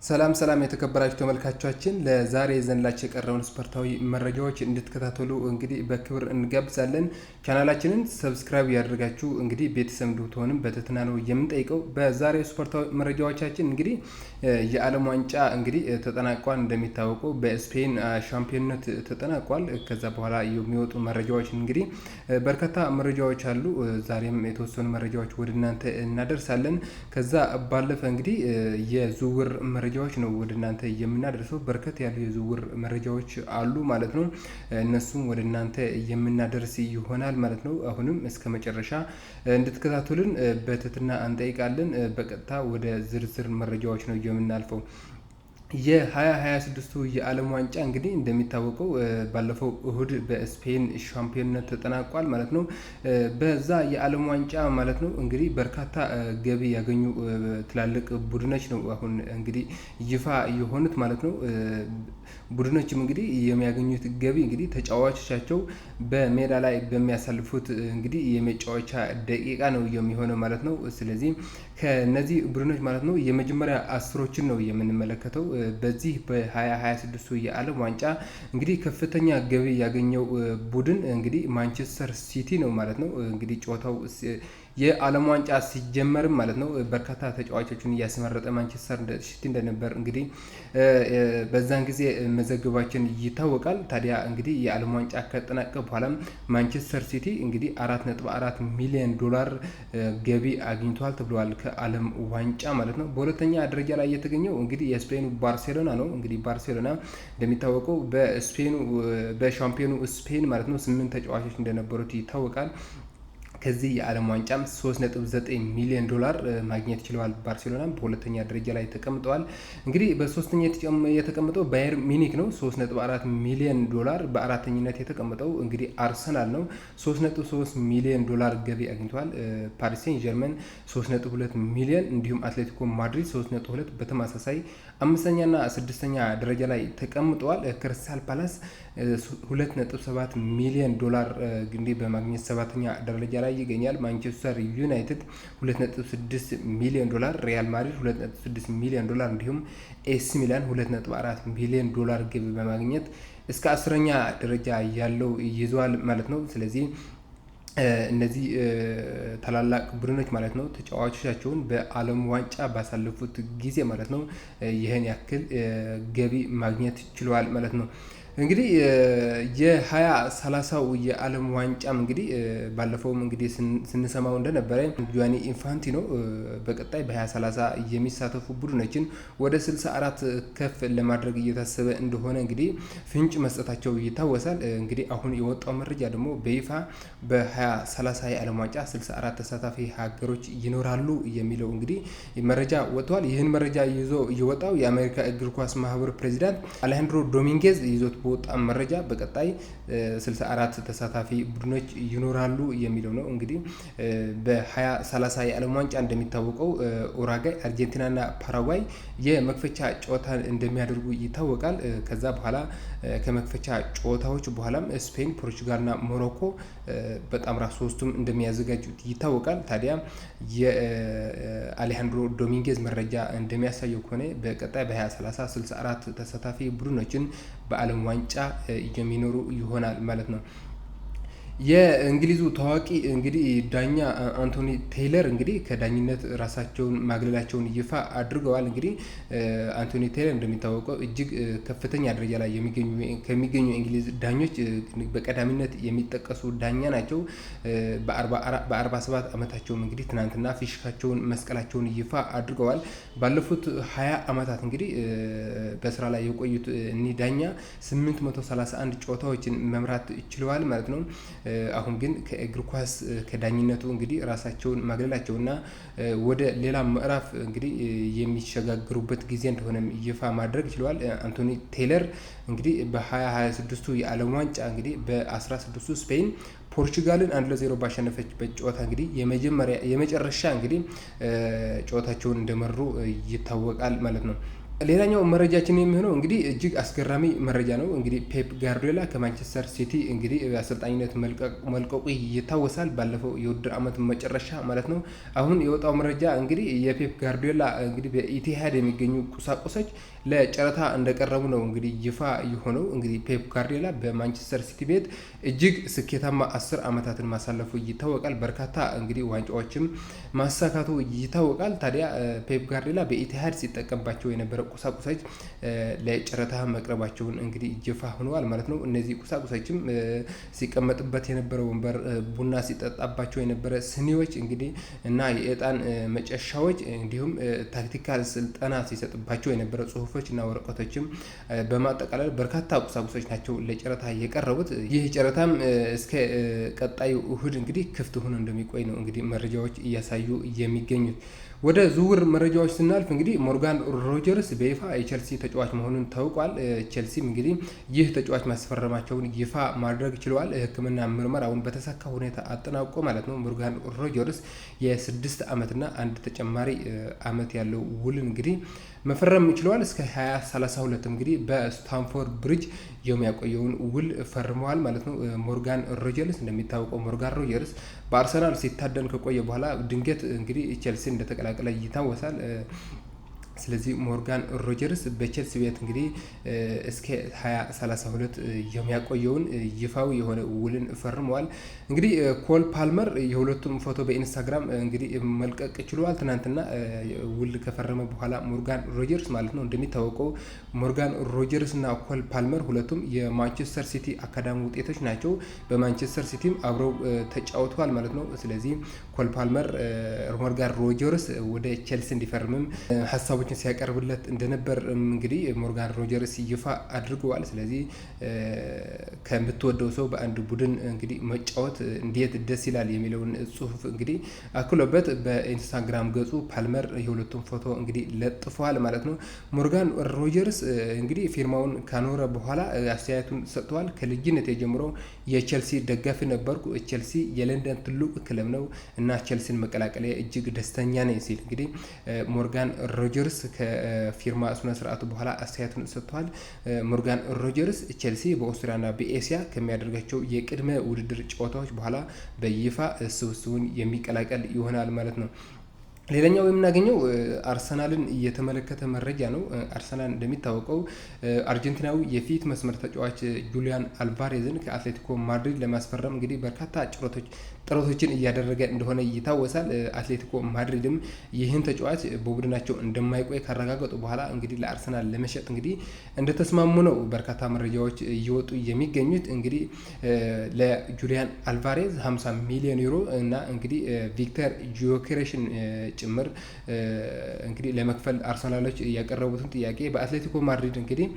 ሰላም የተከበራችሁ ተመልካቾቻችን ለዛሬ ዘንላችሁ የቀረውን ስፖርታዊ መረጃዎች እንድትከታተሉ እንግዲህ በክብር እንጋብዛለን። ቻናላችንን ሰብስክራይብ ያደርጋችሁ እንግዲህ ቤተሰብ እንድትሆንም በትህትና ነው የምንጠይቀው። በዛሬው ስፖርታዊ መረጃዎቻችን እንግዲህ የዓለም ዋንጫ እንግዲህ ተጠናቋል። እንደሚታወቀው በስፔን ሻምፒዮንነት ተጠናቋል። ከዛ በኋላ የሚወጡ መረጃዎች እንግዲህ በርካታ መረጃዎች አሉ። ዛሬም የተወሰኑ መረጃዎች ወደ እናንተ እናደርሳለን። ከዛ ባለፈ እንግዲህ የዝውውር መረጃዎች ነው ወደ እናንተ የምናደርሰው። በርከት ያሉ የዝውውር መረጃዎች አሉ ማለት ነው። እነሱም ወደ እናንተ የምናደርስ ይሆናል ማለት ነው። አሁንም እስከ መጨረሻ እንድትከታተሉን በትህትና እንጠይቃለን። በቀጥታ ወደ ዝርዝር መረጃዎች ነው የምናልፈው። የ2026 የዓለም ዋንጫ እንግዲህ እንደሚታወቀው ባለፈው እሁድ በስፔን ሻምፒዮንነት ተጠናቋል ማለት ነው። በዛ የዓለም ዋንጫ ማለት ነው እንግዲህ በርካታ ገቢ ያገኙ ትላልቅ ቡድኖች ነው አሁን እንግዲህ ይፋ የሆኑት ማለት ነው። ቡድኖችም እንግዲህ የሚያገኙት ገቢ እንግዲህ ተጫዋቾቻቸው በሜዳ ላይ በሚያሳልፉት እንግዲህ የመጫወቻ ደቂቃ ነው የሚሆነው ማለት ነው። ስለዚህ ከነዚህ ቡድኖች ማለት ነው የመጀመሪያ አስሮችን ነው የምንመለከተው። በዚህ በ2026 የዓለም ዋንጫ እንግዲህ ከፍተኛ ገቢ ያገኘው ቡድን እንግዲህ ማንቸስተር ሲቲ ነው ማለት ነው። እንግዲህ ጨዋታው የዓለም ዋንጫ ሲጀመርም ማለት ነው በርካታ ተጫዋቾችን እያስመረጠ ማንቸስተር ሲቲ እንደነበር እንግዲህ በዛን ጊዜ መዘገባችን ይታወቃል። ታዲያ እንግዲህ የዓለም ዋንጫ ከተጠናቀቀ በኋላም ማንቸስተር ሲቲ እንግዲህ 4.4 ሚሊዮን ዶላር ገቢ አግኝቷል ተብሏል ከዓለም ዋንጫ ማለት ነው። በሁለተኛ ደረጃ ላይ የተገኘው እንግዲህ የስፔኑ ባርሴሎና ነው። እንግዲህ ባርሴሎና እንደሚታወቀው በሻምፒዮኑ ስፔን ማለት ነው 8 ተጫዋቾች እንደነበሩት ይታወቃል። ከዚህ የዓለም ዋንጫም 3.9 ሚሊዮን ዶላር ማግኘት ችለዋል። ባርሴሎና በሁለተኛ ደረጃ ላይ ተቀምጠዋል። እንግዲህ በሶስተኛ የተቀመጠው ባየር ሚኒክ ነው 3.4 ሚሊዮን ዶላር። በአራተኝነት የተቀመጠው እንግዲህ አርሰናል ነው 3.3 ሚሊዮን ዶላር ገቢ አግኝቷል። ፓሪስ ሴን ጀርመን 3.2 ሚሊዮን እንዲሁም አትሌቲኮ ማድሪድ 3.2 በተመሳሳይ አምስተኛና ስድስተኛ ደረጃ ላይ ተቀምጠዋል። ክሪስታል ፓላስ 2.7 ሚሊዮን ዶላር እንግዲህ በማግኘት ሰባተኛ ደረጃ ላይ ይገኛል። ማንቸስተር ዩናይትድ 2.6 ሚሊዮን ዶላር፣ ሪያል ማድሪድ 2.6 ሚሊዮን ዶላር እንዲሁም ኤሲ ሚላን 2.4 ሚሊዮን ዶላር ገቢ በማግኘት እስከ 10ኛ ደረጃ ያለው ይዟል ማለት ነው። ስለዚህ እነዚህ ታላላቅ ቡድኖች ማለት ነው ተጫዋቾቻቸውን በዓለም ዋንጫ ባሳለፉት ጊዜ ማለት ነው ይህን ያክል ገቢ ማግኘት ችለዋል ማለት ነው። እንግዲህ የ2030 የዓለም ዋንጫም እንግዲህ ባለፈውም እንግዲህ ስንሰማው እንደነበረ ጁዋኒ ኢንፋንቲኖ በቀጣይ በ2030 የሚሳተፉ ቡድኖችን ወደ 64 ከፍ ለማድረግ እየታሰበ እንደሆነ እንግዲህ ፍንጭ መስጠታቸው ይታወሳል። እንግዲህ አሁን የወጣው መረጃ ደግሞ በይፋ በ2030 የዓለም ዋንጫ 64 ተሳታፊ ሀገሮች ይኖራሉ የሚለው እንግዲህ መረጃ ወጥቷል። ይህን መረጃ ይዞ የወጣው የአሜሪካ እግር ኳስ ማህበር ፕሬዚዳንት አሌሃንድሮ ዶሚንጌዝ ይዞት በወጣ መረጃ በቀጣይ 64 ተሳታፊ ቡድኖች ይኖራሉ የሚለው ነው። እንግዲህ በ2030 የዓለም ዋንጫ እንደሚታወቀው ኡራጓይ፣ አርጀንቲናና ፓራጓይ የመክፈቻ ጨዋታ እንደሚያደርጉ ይታወቃል። ከዛ በኋላ ከመክፈቻ ጨዋታዎች በኋላም ስፔን፣ ፖርቹጋልና ሞሮኮ በጣምራ ሶስቱም እንደሚያዘጋጁት ይታወቃል። ታዲያ የአሌሃንድሮ ዶሚንጌዝ መረጃ እንደሚያሳየው ከሆነ በቀጣይ በ2030 64 ተሳታፊ ቡድኖችን በዓለም ዋንጫ የሚኖሩ ይሆናል ማለት ነው። የእንግሊዙ ታዋቂ እንግዲህ ዳኛ አንቶኒ ቴይለር እንግዲህ ከዳኝነት ራሳቸውን ማግለላቸውን ይፋ አድርገዋል። እንግዲህ አንቶኒ ቴይለር እንደሚታወቀው እጅግ ከፍተኛ ደረጃ ላይ ከሚገኙ እንግሊዝ ዳኞች በቀዳሚነት የሚጠቀሱ ዳኛ ናቸው። በ47 ዓመታቸውም እንግዲህ ትናንትና ፊሽካቸውን መስቀላቸውን ይፋ አድርገዋል። ባለፉት 20 ዓመታት እንግዲህ በስራ ላይ የቆዩት እኒህ ዳኛ 831 ጨዋታዎችን መምራት ችለዋል ማለት ነው። አሁን ግን ከእግር ኳስ ከዳኝነቱ እንግዲህ ራሳቸውን ማግለላቸውና ወደ ሌላ ምዕራፍ እንግዲህ የሚሸጋገሩበት ጊዜ እንደሆነም ይፋ ማድረግ ችለዋል። አንቶኒ ቴይለር እንግዲህ በ2026 የዓለም ዋንጫ እንግዲህ በ16 ስፔን ፖርቹጋልን 1-0 ባሸነፈችበት ጨዋታ እንግዲህ የመጨረሻ እንግዲህ ጨዋታቸውን እንደመሩ ይታወቃል ማለት ነው። ሌላኛው መረጃችን የሚሆነው እንግዲህ እጅግ አስገራሚ መረጃ ነው። እንግዲህ ፔፕ ጋርዲዮላ ከማንቸስተር ሲቲ እንግዲህ አሰልጣኝነት መልቀቁ ይታወሳል። ባለፈው የውድድር ዓመት መጨረሻ ማለት ነው። አሁን የወጣው መረጃ እንግዲህ የፔፕ ጋርዲዮላ እንግዲህ በኢቲሃድ የሚገኙ ቁሳቁሶች ለጨረታ እንደቀረቡ ነው እንግዲህ ይፋ የሆነው። እንግዲህ ፔፕ ጋርዲዮላ በማንቸስተር ሲቲ ቤት እጅግ ስኬታማ 10 ዓመታትን ማሳለፉ ይታወቃል። በርካታ እንግዲህ ዋንጫዎችም ማሳካቱ ይታወቃል። ታዲያ ፔፕ ጋርዲዮላ በኢቲሃድ ሲጠቀምባቸው የነበረ ቁሳቁሶች ለጨረታ መቅረባቸውን እንግዲህ ይፋ ሆነዋል ማለት ነው። እነዚህ ቁሳቁሶችም ሲቀመጥበት የነበረ ወንበር፣ ቡና ሲጠጣባቸው የነበረ ስኒዎች እንግዲህ እና የእጣን መጨሻዎች እንዲሁም ታክቲካል ስልጠና ሲሰጥባቸው የነበረ ጽሁፎች እና ወረቀቶችም በማጠቃለል በርካታ ቁሳቁሶች ናቸው ለጨረታ የቀረቡት። ይህ ጨረታም እስከ ቀጣዩ እሁድ እንግዲህ ክፍት ሆኖ እንደሚቆይ ነው እንግዲህ መረጃዎች እያሳዩ የሚገኙት። ወደ ዝውውር መረጃዎች ስናልፍ እንግዲህ ሞርጋን ሮጀርስ በይፋ የቼልሲ ተጫዋች መሆኑን ታውቋል። ቼልሲም እንግዲህ ይህ ተጫዋች ማስፈረማቸውን ይፋ ማድረግ ችለዋል። ሕክምና ምርመራውን በተሳካ ሁኔታ አጠናቆ ማለት ነው። ሞርጋን ሮጀርስ የ6 ዓመትና አንድ ተጨማሪ ዓመት ያለው ውልን እንግዲህ መፈረም ችለዋል። እስከ 2032 እንግዲህ በስታንፎርድ ብሪጅ የሚያቆየውን ውል ፈርመዋል ማለት ነው። ሞርጋን ሮጀርስ እንደሚታወቀው ሞርጋን ሮጀርስ በአርሰናል ሲታደን ከቆየ በኋላ ድንገት እንግዲህ ቼልሲ እንደተቀላቀለ ይታወሳል። ስለዚህ ሞርጋን ሮጀርስ በቼልሲ ቤት እንግዲህ እስከ 2032 የሚያቆየውን ይፋዊ የሆነ ውልን ፈርመዋል። እንግዲህ ኮል ፓልመር የሁለቱም ፎቶ በኢንስታግራም እንግዲህ መልቀቅ ችሏል። ትናንትና ውል ከፈረመ በኋላ ሞርጋን ሮጀርስ ማለት ነው። እንደሚታወቀው ሞርጋን ሮጀርስ እና ኮል ፓልመር ሁለቱም የማንቸስተር ሲቲ አካዳሚ ውጤቶች ናቸው። በማንቸስተር ሲቲም አብረው ተጫውተዋል ማለት ነው። ስለዚህ ኮል ፓልመር ሞርጋን ሮጀርስ ወደ ቼልሲ እንዲፈርምም ሀሳቦች ሲያቀርብለት እንደነበር እንግዲህ ሞርጋን ሮጀርስ ይፋ አድርገዋል። ስለዚህ ከምትወደው ሰው በአንድ ቡድን እንግዲህ መጫወት እንዴት ደስ ይላል የሚለውን ጽሁፍ እንግዲህ አክሎበት በኢንስታግራም ገጹ ፓልመር የሁለቱም ፎቶ እንግዲህ ለጥፈዋል ማለት ነው። ሞርጋን ሮጀርስ እንግዲህ ፊርማውን ካኖረ በኋላ አስተያየቱን ሰጥተዋል። ከልጅነት የጀምሮ የቼልሲ ደጋፊ ነበርኩ። ቼልሲ የለንደን ትልቅ ክለብ ነው እና ቼልሲን መቀላቀል እጅግ ደስተኛ ነኝ ሲል እንግዲህ ሞርጋን ሮጀርስ ከፊርማ ስነ ስርዓቱ በኋላ አስተያየቱን ሰጥተዋል። ሞርጋን ሮጀርስ ቼልሲ በኦስትሪያና በኤሲያ ከሚያደርጋቸው የቅድመ ውድድር ጨዋታዎች በኋላ በይፋ ስብስቡን የሚቀላቀል ይሆናል ማለት ነው። ሌላኛው የምናገኘው አርሰናልን እየተመለከተ መረጃ ነው። አርሰናል እንደሚታወቀው አርጀንቲናዊ የፊት መስመር ተጫዋች ጁሊያን አልቫሬዝን ከአትሌቲኮ ማድሪድ ለማስፈረም እንግዲህ በርካታ ጥረቶችን እያደረገ እንደሆነ ይታወሳል። አትሌቲኮ ማድሪድም ይህን ተጫዋች በቡድናቸው እንደማይቆይ ካረጋገጡ በኋላ እንግዲህ ለአርሰናል ለመሸጥ እንግዲህ እንደተስማሙ ነው በርካታ መረጃዎች እየወጡ የሚገኙት። እንግዲህ ለጁሊያን አልቫሬዝ 50 ሚሊዮን ዩሮ እና እንግዲህ ቪክተር ጂዮኬሬሽን ጭምር እንግዲህ ለመክፈል አርሰናሎች ያቀረቡትን ጥያቄ በአትሌቲኮ ማድሪድ እንግዲህ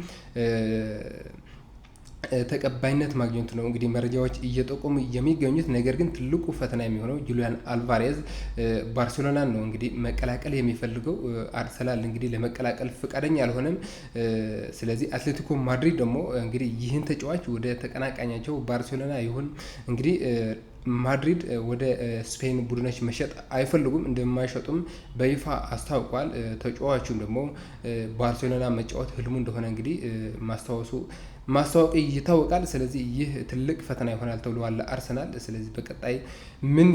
ተቀባይነት ማግኘቱ ነው እንግዲህ መረጃዎች እየጠቆሙ የሚገኙት። ነገር ግን ትልቁ ፈተና የሚሆነው ጁሊያን አልቫሬዝ ባርሴሎናን ነው እንግዲህ መቀላቀል የሚፈልገው። አርሰናል እንግዲህ ለመቀላቀል ፈቃደኛ አልሆነም። ስለዚህ አትሌቲኮ ማድሪድ ደግሞ እንግዲህ ይህን ተጫዋች ወደ ተቀናቃኛቸው ባርሴሎና ይሁን እንግዲህ ማድሪድ ወደ ስፔን ቡድኖች መሸጥ አይፈልጉም፣ እንደማይሸጡም በይፋ አስታውቋል። ተጫዋቹም ደግሞ ባርሴሎና መጫወት ህልሙ እንደሆነ እንግዲህ ማስታወቅ ይታወቃል። ስለዚህ ይህ ትልቅ ፈተና ይሆናል ተብሏል አርሰናል። ስለዚህ በቀጣይ ምን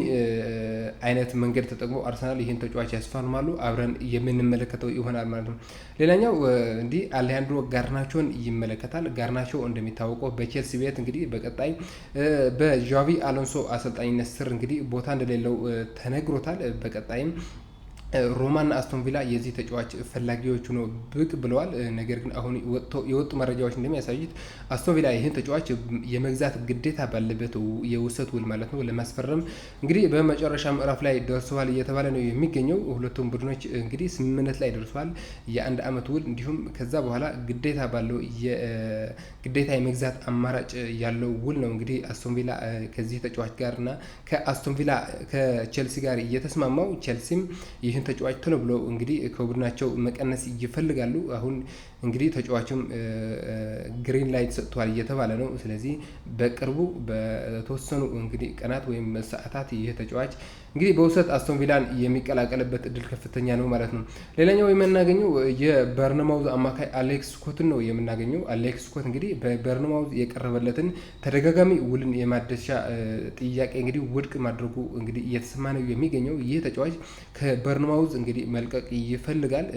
አይነት መንገድ ተጠቅሞ አርሰናል ይህን ተጫዋች ያስፈርማሉ አብረን የምንመለከተው ይሆናል ማለት ነው። ሌላኛው እንዲህ አሌሃንድሮ ጋርናቾን ይመለከታል። ጋርናቾ እንደሚታወቀው በቼልሲ ቤት እንግዲህ በቀጣይ በዣቪ አሎንሶ አሰልጣኝነት ስር እንግዲህ ቦታ እንደሌለው ተነግሮታል። በቀጣይም ሮማና አስቶን ቪላ የዚህ ተጫዋች ፈላጊዎቹ ነው ብቅ ብለዋል። ነገር ግን አሁን የወጡ መረጃዎች እንደሚያሳዩት አስቶን ቪላ ይህን ተጫዋች የመግዛት ግዴታ ባለበት የውሰት ውል ማለት ነው ለማስፈረም እንግዲህ በመጨረሻ ምዕራፍ ላይ ደርሰዋል እየተባለ ነው የሚገኘው። ሁለቱም ቡድኖች እንግዲህ ስምምነት ላይ ደርሰዋል። የ1 ዓመት ውል እንዲሁም ከዛ በኋላ ግዴታ ባለው ግዴታ የመግዛት አማራጭ ያለው ውል ነው እንግዲህ አስቶን ቪላ ከዚህ ተጫዋች ጋር እና ከአስቶን ቪላ ከቼልሲ ጋር እየተስማማው። ቼልሲም ይህን ተጫዋች ቶሎ ብሎ እንግዲህ ከቡድናቸው መቀነስ ይፈልጋሉ። አሁን እንግዲህ ተጫዋቹም ግሪን ላይት ሰጥቷል እየተባለ ነው። ስለዚህ በቅርቡ በተወሰኑ እንግዲህ ቀናት ወይም ሰዓታት ይህ ተጫዋች እንግዲህ በውሰት አስቶን ቪላን የሚቀላቀልበት እድል ከፍተኛ ነው ማለት ነው። ሌላኛው የምናገኘው የበርንማውዝ አማካይ አሌክስ ስኮትን ነው የምናገኘው። አሌክስ ስኮት እንግዲህ በበርንማውዝ የቀረበለትን ተደጋጋሚ ውልን የማደሻ ጥያቄ እንግዲህ ውድቅ ማድረጉ እንግዲህ እየተሰማ ነው የሚገኘው። ይህ ተጫዋች ከበርንማውዝ እንግዲህ መልቀቅ ይፈልጋል።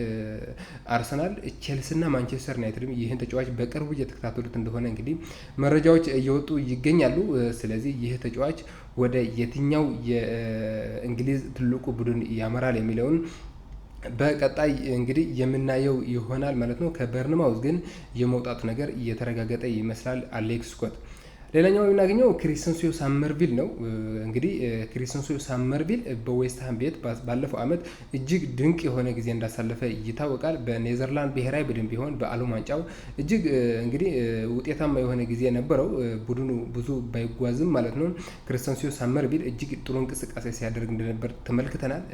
አርሰናል፣ ቼልሲና ማንቸስተር ዩናይትድም ይህን ተጫዋች በቅርቡ እየተከታተሉት እንደሆነ እንግዲህ መረጃዎች እየወጡ ይገኛሉ። ስለዚህ ይህ ተጫዋች ወደ የትኛው የእንግሊዝ ትልቁ ቡድን ያመራል የሚለውን በቀጣይ እንግዲህ የምናየው ይሆናል ማለት ነው። ከበርንማውዝ ግን የመውጣት ነገር እየተረጋገጠ ይመስላል አሌክስ ስኮት። ሌላኛው የምናገኘው ክሪስተንሲዮ ሳመርቪል ነው። እንግዲህ ክሪስተንሲዮ ሳመርቪል በዌስትሃም ቤት ባለፈው ዓመት እጅግ ድንቅ የሆነ ጊዜ እንዳሳለፈ ይታወቃል። በኔዘርላንድ ብሔራዊ ቡድን ቢሆን በዓለም ዋንጫው እጅግ እንግዲህ ውጤታማ የሆነ ጊዜ ነበረው። ቡድኑ ብዙ ባይጓዝም ማለት ነው። ክሪስተንሲዮ ሳመርቪል እጅግ ጥሩ እንቅስቃሴ ሲያደርግ እንደነበር ተመልክተናል።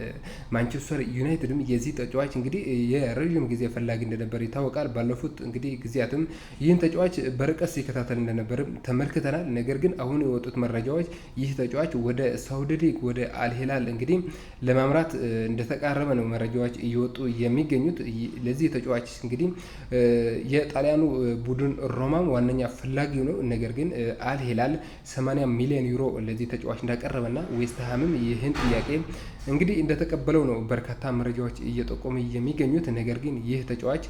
ማንቸስተር ዩናይትድም የዚህ ተጫዋች እንግዲህ የረዥም ጊዜ ፈላጊ እንደነበር ይታወቃል። ባለፉት እንግዲህ ጊዜያትም ይህን ተጫዋች በርቀት ሲከታተል እንደነበርም ተመልክተናል። ነገር ግን አሁን የወጡት መረጃዎች ይህ ተጫዋች ወደ ሳውዲ ሊግ ወደ አልሂላል እንግዲህ ለማምራት እንደተቃረበ ነው መረጃዎች እየወጡ የሚገኙት። ለዚህ ተጫዋች እንግዲህ የጣሊያኑ ቡድን ሮማም ዋነኛ ፈላጊው ነው። ነገር ግን አልሂላል 80 ሚሊዮን ዩሮ ለዚህ ተጫዋች እንዳቀረበና ዌስትሃምም ይህን ጥያቄ እንግዲህ እንደተቀበለው ነው በርካታ መረጃዎች እየጠቆሙ የሚገኙት። ነገር ግን ይህ ተጫዋች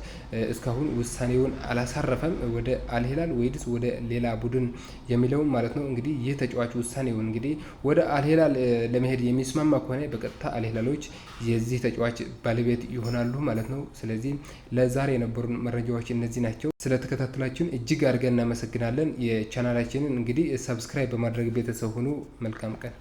እስካሁን ውሳኔውን አላሳረፈም፣ ወደ አልሂላል ወይስ ወደ ሌላ ቡድን የሚለውን ማለት ነው። እንግዲህ ይህ ተጫዋች ውሳኔውን እንግዲህ ወደ አልሂላል ለመሄድ የሚስማማ ከሆነ በቀጥታ አልሂላሎች የዚህ ተጫዋች ባለቤት ይሆናሉ ማለት ነው። ስለዚህ ለዛሬ የነበሩ መረጃዎች እነዚህ ናቸው። ስለተከታተላችሁን እጅግ አድርገን እናመሰግናለን። የቻናላችንን እንግዲህ ሰብስክራይብ በማድረግ ቤተሰብ ሁኑ። መልካም ቀን።